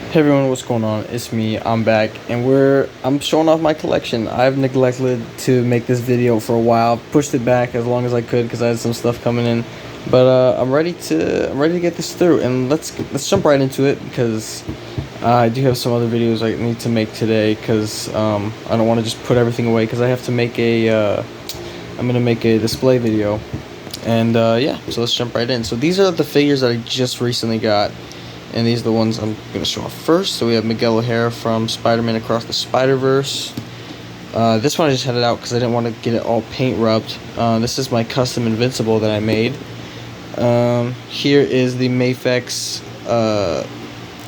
Hey everyone, what's going on? It's me, I'm back, and I'm showing off my collection. I've neglected to make this video for a while, pushed it back as long as I could because I had some stuff coming in. But I'm ready to get this through, and let's jump right into it because I do have some other videos I need to make today because I don't want to just put everything away because I have to make I'm gonna make a display video, and yeah, so let's jump right in. So these are the figures that I just recently got. And these are the ones I'm going to show off first. So we have Miguel O'Hara from Spider-Man Across the Spider-Verse. This one I just had it out because I didn't want to get it all paint rubbed. This is my custom Invincible that I made. Here is the Mafex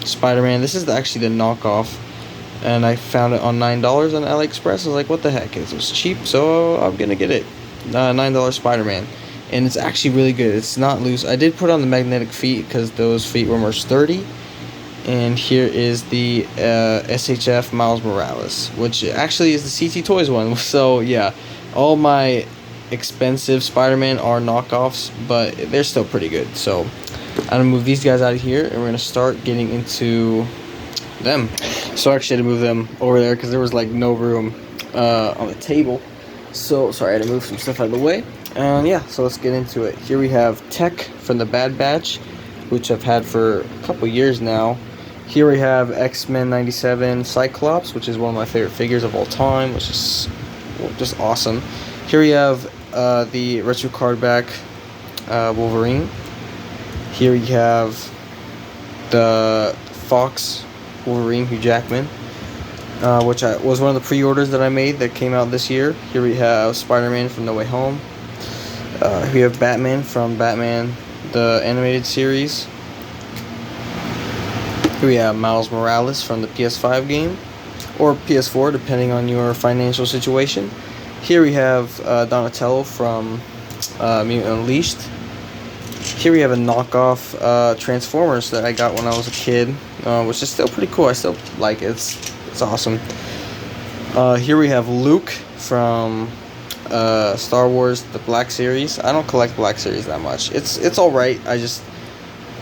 Spider-Man. This is actually the knockoff. And I found it on $9 on AliExpress. I was like, what the heck? It was cheap, so I'm going to get it. $9 Spider-Man. And it's actually really good. It's not loose. I did put on the magnetic feet because those feet were more sturdy. And here is the SHF Miles Morales, which actually is the CT Toys one. So yeah, all my expensive Spider-Man are knockoffs, but they're still pretty good. So I'm gonna move these guys out of here, and we're gonna start getting into them. So I actually had to move them over there because there was like no room on the table. So sorry, I had to move some stuff out of the way. And yeah, so let's get into it. Here we have Tech from the Bad Batch, which I've had for a couple years now. Here we have X-Men 97 Cyclops, which is one of my favorite figures of all time, which is just awesome. Here we have the retro card back Wolverine. Here we have the Fox Wolverine Hugh Jackman, which was one of the pre-orders that I made that came out this year. Here we have Spider-Man from No Way Home. We have Batman from Batman, the animated series. Here we have Miles Morales from the PS5 game, or PS4, depending on your financial situation. Here we have Donatello from Mutant Unleashed. Here we have a knockoff Transformers that I got when I was a kid, which is still pretty cool. I still like it. It's awesome. Here we have Luke from Star Wars, the Black Series. I don't collect Black Series that much. It's alright. I don't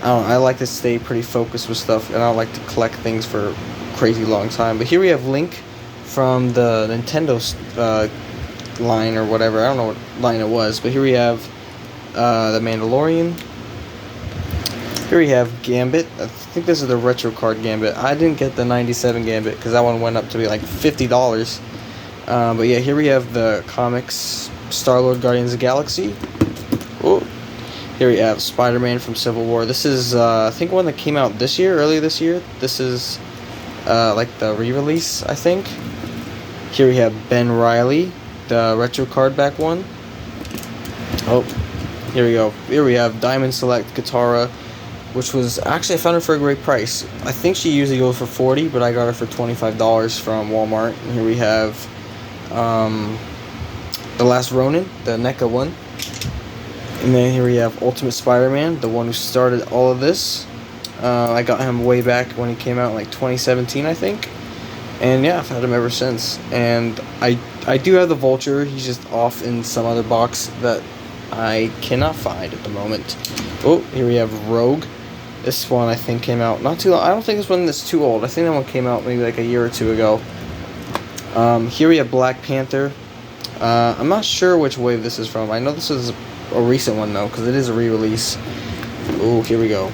know, I like to stay pretty focused with stuff, and I don't like to collect things for a crazy long time. But here we have Link from the Nintendo line or whatever. I don't know what line it was, but here we have the Mandalorian. Here we have Gambit. I think this is the retro card Gambit. I didn't get the 97 Gambit because that one went up to be like $50. But yeah, here we have the comics Star-Lord Guardians of the Galaxy. Oh, here we have Spider-Man from Civil War. This is, I think, one that came out earlier this year. This is, like the re-release, I think. Here we have Ben Reilly, the retro card back one. Oh, here we go. Here we have Diamond Select Katara, which was, actually, I found her for a great price. I think she usually goes for $40, but I got her for $25 from Walmart. And here we have The Last Ronin, the NECA one. And then here we have Ultimate Spider-Man, the one who started all of this. I got him way back when he came out in like 2017, I think. And yeah, I've had him ever since. And I do have the Vulture. He's just off in some other box that I cannot find at the moment. Oh, here we have Rogue. This one I think came out not too long. I don't think this one is too old. I think that one came out maybe like a year or two ago. Here we have Black Panther. I'm not sure which wave this is from. I know this is a recent one though, because it is a re-release. Oh, here we go.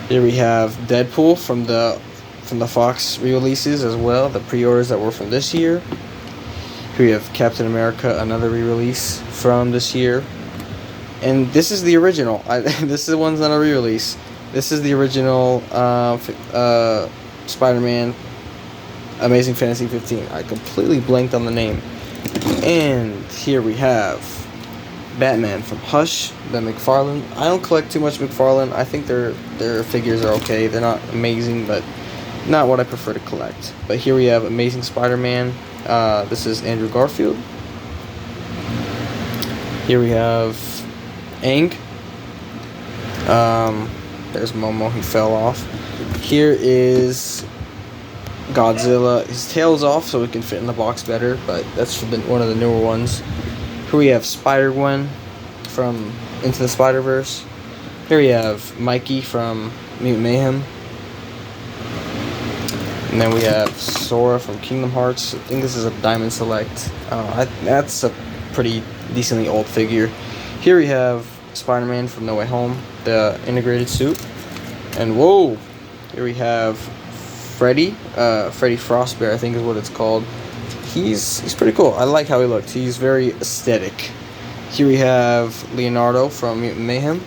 Here we have Deadpool from the Fox re-releases as well, the pre-orders that were from this year. Here we have Captain America, another re-release from this year. And this is the original. This is the one's not a re-release. This is the original Spider-Man Amazing Fantasy 15. I completely blanked on the name. And here we have Batman from Hush, the McFarlane. I don't collect too much McFarlane. I think their figures are okay. They're not amazing, but not what I prefer to collect. But here we have Amazing Spider-Man. This is Andrew Garfield. Here we have Aang. There's Momo, he fell off. Here is Godzilla. His tail's off so it can fit in the box better, but that's one of the newer ones. Here we have Spider-Gwen from Into the Spider-Verse. Here we have Mikey from Mutant Mayhem. And then we have Sora from Kingdom Hearts. I think this is a Diamond Select. That's a pretty decently old figure. Here we have Spider-Man from No Way Home, the integrated suit. And whoa, here we have Freddy Frostbear, I think is what it's called. He's pretty cool. I like how he looks. He's very aesthetic. Here we have Leonardo from Mutant Mayhem.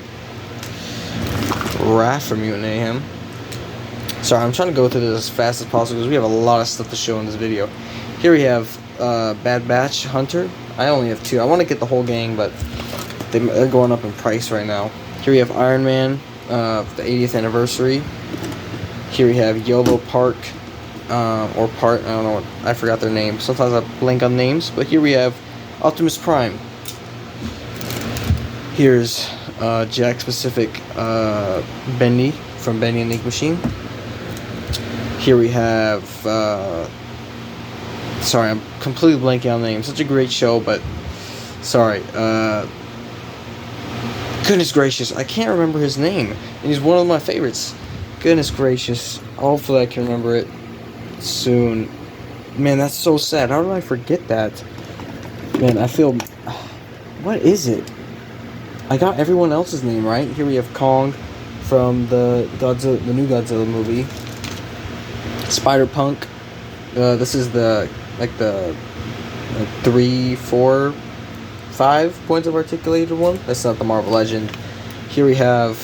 Raph from Mutant Mayhem. Sorry, I'm trying to go through this as fast as possible because we have a lot of stuff to show in this video. Here we have Bad Batch Hunter. I only have 2. I want to get the whole gang, but they're going up in price right now. Here we have Iron Man, the 80th anniversary. Here we have YOLO Park, or Part, I don't know, I forgot their name. Sometimes I blank on names, but here we have Optimus Prime. Here's Jack Specific Bendy from Bendy and Ink Machine. Here we have, sorry, I'm completely blanking on the name. Such a great show, but sorry. Goodness gracious, I can't remember his name. And he's one of my favorites. Goodness gracious. Hopefully I can remember it soon. Man, that's so sad. How did I forget that? Man, I feel... What is it? I got everyone else's name right. Here we have Kong from the new Godzilla movie. Spider-Punk. This is the 3, 4, 5 points of articulated one. That's not the Marvel Legend. Here we have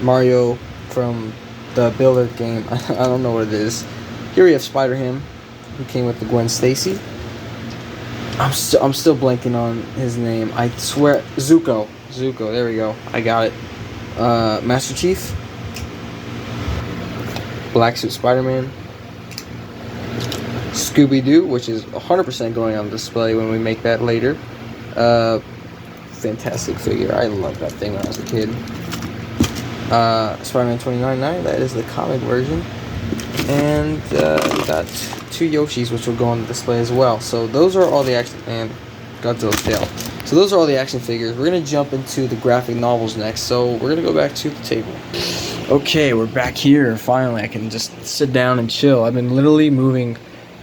Mario from the Builder game. I don't know what it is. Here we have Spider-Ham, who came with the Gwen Stacy. I'm still blanking on his name. I swear, Zuko. There we go. I got it. Master Chief. Black Suit Spider-Man. Scooby-Doo, which is 100% going on display when we make that later. Fantastic figure. I loved that thing when I was a kid. Spider-Man 2099, that is the comic version. And we got 2 Yoshis, which will go on the display as well. So those are all the action, and Godzilla's tail. So those are all the action figures. We're going to jump into the graphic novels next. So we're going to go back to the table. Okay, we're back here. Finally, I can just sit down and chill. I've been literally moving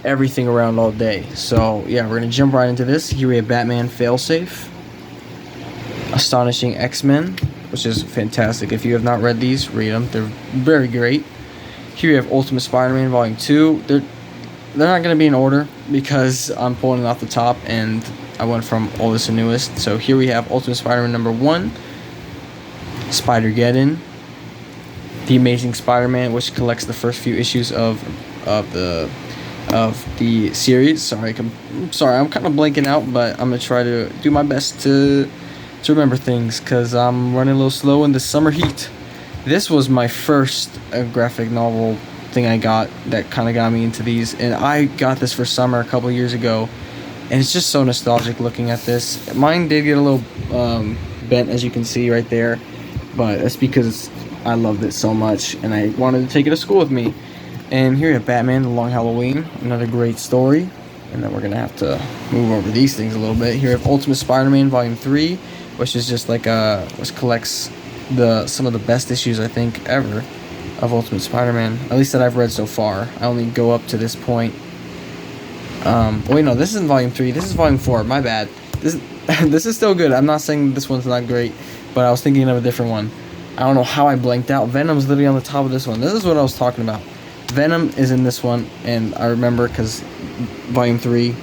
everything around all day. So yeah, we're going to jump right into this. Here we have Batman Failsafe. Astonishing X-Men, which is fantastic. If you have not read these, read them. They're very great. Here we have Ultimate Spider-Man Volume 2. They're not going to be in order because I'm pulling it off the top and I went from oldest to newest. So here we have Ultimate Spider-Man number 1. Spider-Geddon. The Amazing Spider-Man, which collects the first few issues of the series. Sorry, I'm kind of blanking out, but I'm gonna try to do my best to remember things because I'm running a little slow in the summer heat. This was my first graphic novel thing I got that kind of got me into these, and I got this for summer a couple years ago, and it's just so nostalgic looking at this. Mine did get a little bent, as you can see right there, but that's because I loved it so much and I wanted to take it to school with me. And here you have Batman The Long Halloween, another great story. And then we're gonna have to move over these things a little bit. Here you have Ultimate Spider-Man Volume 3, which is just like which collects some of the best issues I think ever of Ultimate Spider-Man, at least that I've read so far. I only go up to this point. Wait, no, this isn't Volume 3, this is Volume 4, my bad. This is still good. I'm not saying this one's not great, but I was thinking of a different one. I don't know how I blanked out. Venom's literally on the top of this one. This is what I was talking about. Venom is in this one, and I remember because Volume 3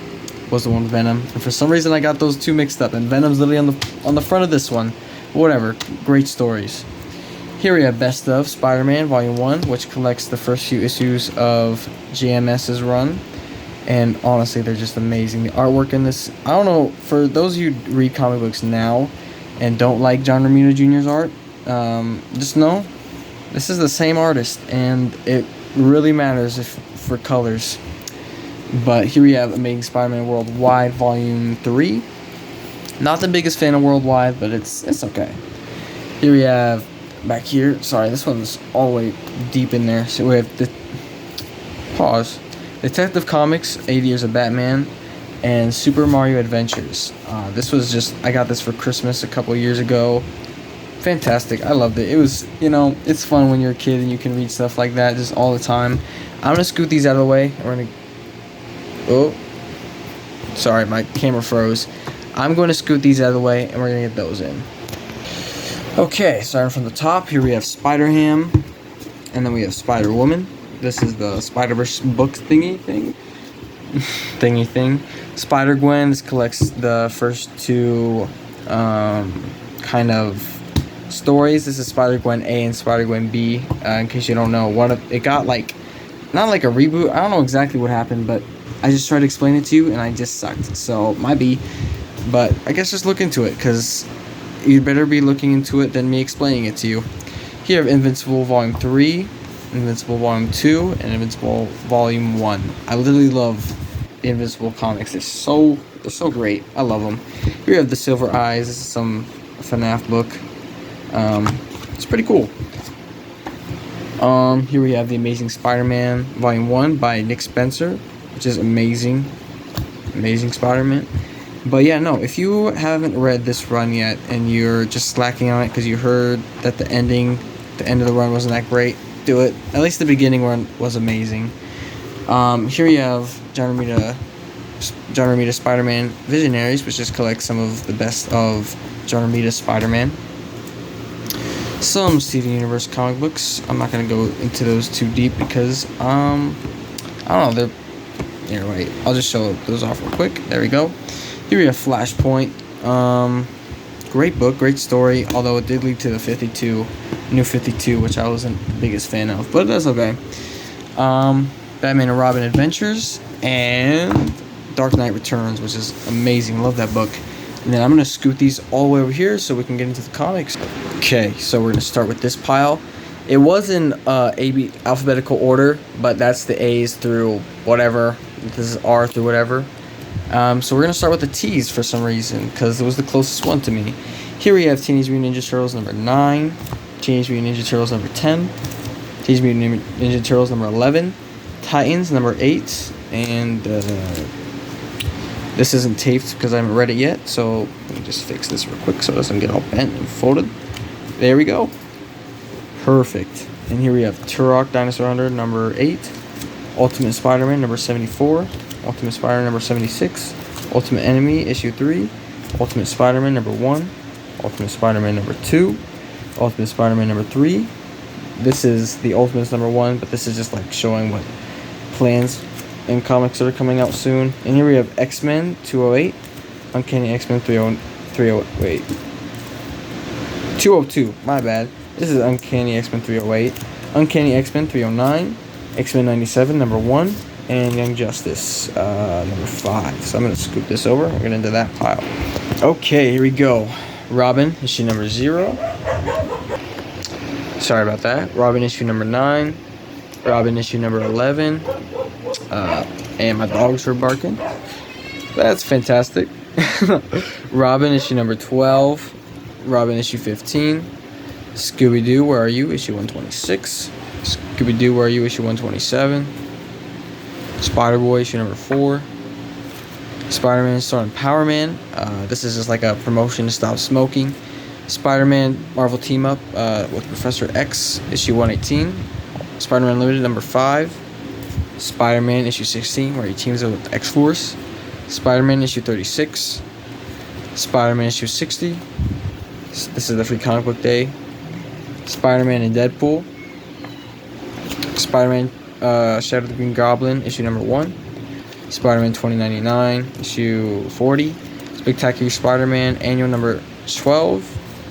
was the one with Venom. And for some reason, I got those two mixed up, and Venom's literally on the front of this one. Whatever. Great stories. Here we have Best of Spider-Man Volume 1, which collects the first few issues of JMS's run. And honestly, they're just amazing. The artwork in this, I don't know, for those of you who read comic books now and don't like John Romita Jr.'s art, just know this is the same artist, and it really matters for colors. But here we have Amazing Spider-Man Worldwide Volume 3. Not the biggest fan of Worldwide, but it's okay. Here we have, back here, sorry, this one's all the way deep in there. So we have Detective Comics, 80 Years of Batman, and Super Mario Adventures. This was just, I got this for Christmas a couple years ago. fantastic. I loved it. It was, you know, it's fun when you're a kid and you can read stuff like that just all the time. I'm gonna scoot these out of the way. We're gonna. Oh, sorry, my camera froze. I'm going to scoot these out of the way, and we're gonna get those in. Okay, starting from the top, here we have Spider-Ham, and then we have Spider-Woman. This is the Spider-Verse book thingy thing. Spider-Gwen, this collects the first two kind of stories. This is Spider-Gwen A and Spider-Gwen B. In case you don't know, it got like, not like a reboot. I don't know exactly what happened, but I just tried to explain it to you, and I just sucked. So, might be. But I guess just look into it, because you'd better be looking into it than me explaining it to you. Here, Invincible Volume 3, Invincible Volume 2, and Invincible Volume 1. I literally love the Invincible comics. They're so great. I love them. Here we have The Silver Eyes. This is some FNAF book. It's pretty cool. Here we have The Amazing Spider-Man Volume 1 by Nick Spencer, which is amazing. Amazing Spider-Man. But yeah, no, if you haven't read this run yet and you're just slacking on it because you heard that the end of the run wasn't that great, do it. At least the beginning run was amazing. Here you have John Romita Spider-Man Visionaries, which just collects some of the best of John Romita Spider-Man. Some Steven Universe comic books. I'm not going to go into those too deep because, I don't know, here, wait, I'll just show those off real quick. There we go. Here we have Flashpoint. Great book, great story, although it did lead to the 52, New 52, which I wasn't the biggest fan of, but that's okay. Batman and Robin Adventures, and Dark Knight Returns, which is amazing. Love that book. And then I'm going to scoot these all the way over here so we can get into the comics. Okay, so we're going to start with this pile. It was in AB alphabetical order, but that's the A's through whatever. This is R through whatever. So we're going to start with the T's for some reason, because it was the closest one to me. Here we have Teenage Mutant Ninja Turtles number 9, Teenage Mutant Ninja Turtles number 10, Teenage Mutant Ninja Turtles number 11, Titans number 8, and this isn't taped because I haven't read it yet, so let me just fix this real quick so it doesn't get all bent and folded. There we go. Perfect. And here we have Turok Dinosaur Hunter number 8, Ultimate Spider-Man number 74, Ultimate Spider-Man number 76, Ultimate Enemy issue 3, Ultimate Spider-Man number 1, Ultimate Spider-Man number 2, Ultimate Spider-Man number 3. This is the Ultimates number 1, but this is just like showing what plans and comics that are coming out soon. And here we have X-Men 208, Uncanny X-Men 202, my bad. This is Uncanny X-Men 308, Uncanny X-Men 309, X-Men 97 number 1, and Young Justice number 5. So I'm going to scoop this over. We're going to into that pile. Okay, here we go. Robin, issue number 0. Sorry about that. Robin, issue number 9. Robin, issue number 11. And my dogs were barking. That's fantastic. Robin, issue number 12. Robin, issue 15. Scooby-Doo, Where Are You? Issue 126. Scooby-Doo, Where Are You? Issue 127. Spider-Boy, issue number 4. Spider-Man starring Power Man. This is just like a promotion to stop smoking. Spider-Man Marvel Team Up with Professor X, issue 118. Spider-Man Limited number 5. Spider-Man issue 16, where he teams up with X-Force. Spider-Man issue 36. Spider-Man issue 60. This is the free comic book day. Spider-Man and Deadpool. Spider-Man Shadow of the Green Goblin, issue number 1. Spider-Man 2099, issue 40. Spectacular Spider-Man, annual number 12.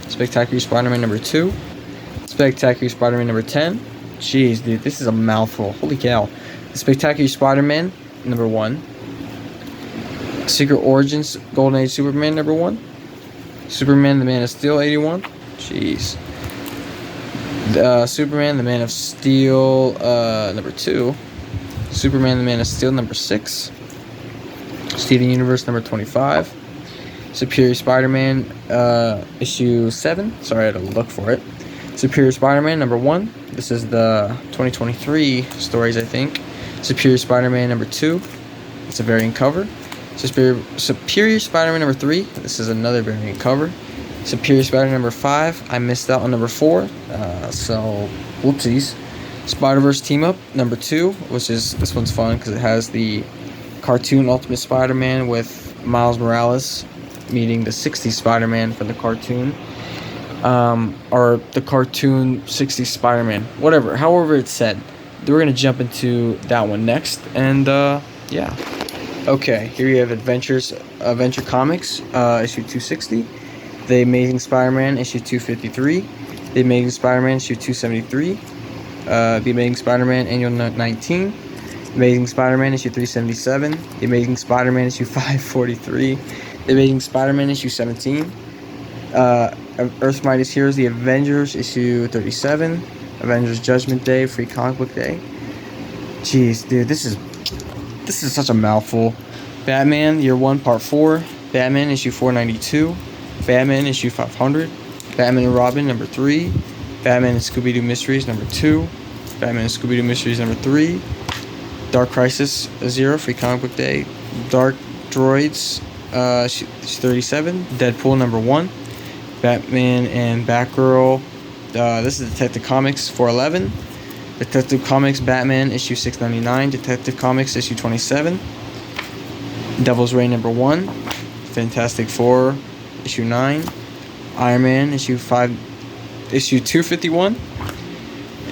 Spectacular Spider-Man number 2. Spectacular Spider-Man number 10. Jeez, dude, this is a mouthful. Holy cow. Spectacular Spider-Man number 1. Secret Origins Golden Age Superman number 1. Superman the Man of Steel 81. Jeez. Superman the Man of Steel number 2. Superman the Man of Steel number 6. Steven Universe number 25. Superior Spider-Man issue 7. Sorry, I had to look for it. Superior Spider-Man number 1. This is the 2023 stories, I think. Superior Spider-Man number 2. It's a variant cover. Superior Spider-Man number 3. This is another variant cover. Superior Spider number 5. I missed out on number 4, so whoopsies. Spider-Verse Team Up number 2, which is, this one's fun because it has the cartoon Ultimate Spider-Man with Miles Morales meeting the 60s Spider-Man from the cartoon, or the cartoon 60s Spider-Man, whatever, however it's said. We're gonna jump into that one next, and yeah. Okay, here you have Adventure Comics, issue 260. The Amazing Spider-Man, issue 253. The Amazing Spider-Man, issue 273. The Amazing Spider-Man, annual 19. The Amazing Spider-Man, issue 377. The Amazing Spider-Man, issue 543. The Amazing Spider-Man, issue 17. Earth's Mightiest Heroes, The Avengers, issue 37. Avengers Judgment Day, Free Comic Book Day. Jeez, dude, this is such a mouthful. Batman, Year 1, Part 4. Batman, issue 492. Batman, issue 500. Batman and Robin, number 3. Batman and Scooby-Doo Mysteries, number 2. Batman and Scooby-Doo Mysteries, number 3. Dark Crisis 0, Free Comic Book Day. Dark Droids, 37. Deadpool, number 1. Batman and Batgirl. This is Detective Comics 411. Detective Comics Batman, issue 699. Detective Comics, issue 27. Devil's Reign, number 1. Fantastic Four, issue 9. Iron Man, issue 251.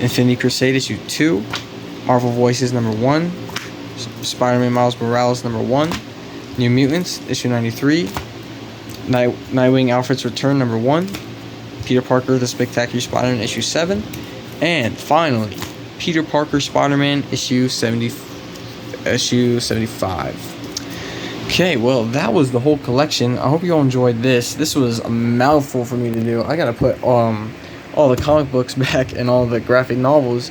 Infinity Crusade, issue 2. Marvel Voices, number 1. Spider-Man Miles Morales, number 1. New Mutants, issue 93. Nightwing Alfred's Return, number 1. Peter Parker The Spectacular Spider-Man, issue 7. And finally, Peter Parker Spider-Man, issue 75. Okay, well, that was the whole collection. I hope you all enjoyed this. This was a mouthful for me to do. I gotta put all the comic books back and all the graphic novels.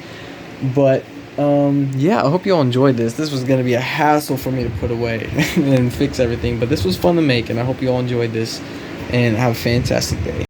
But yeah, I hope you all enjoyed this. This was gonna be a hassle for me to put away and fix everything, but this was fun to make, and I hope you all enjoyed this and have a fantastic day.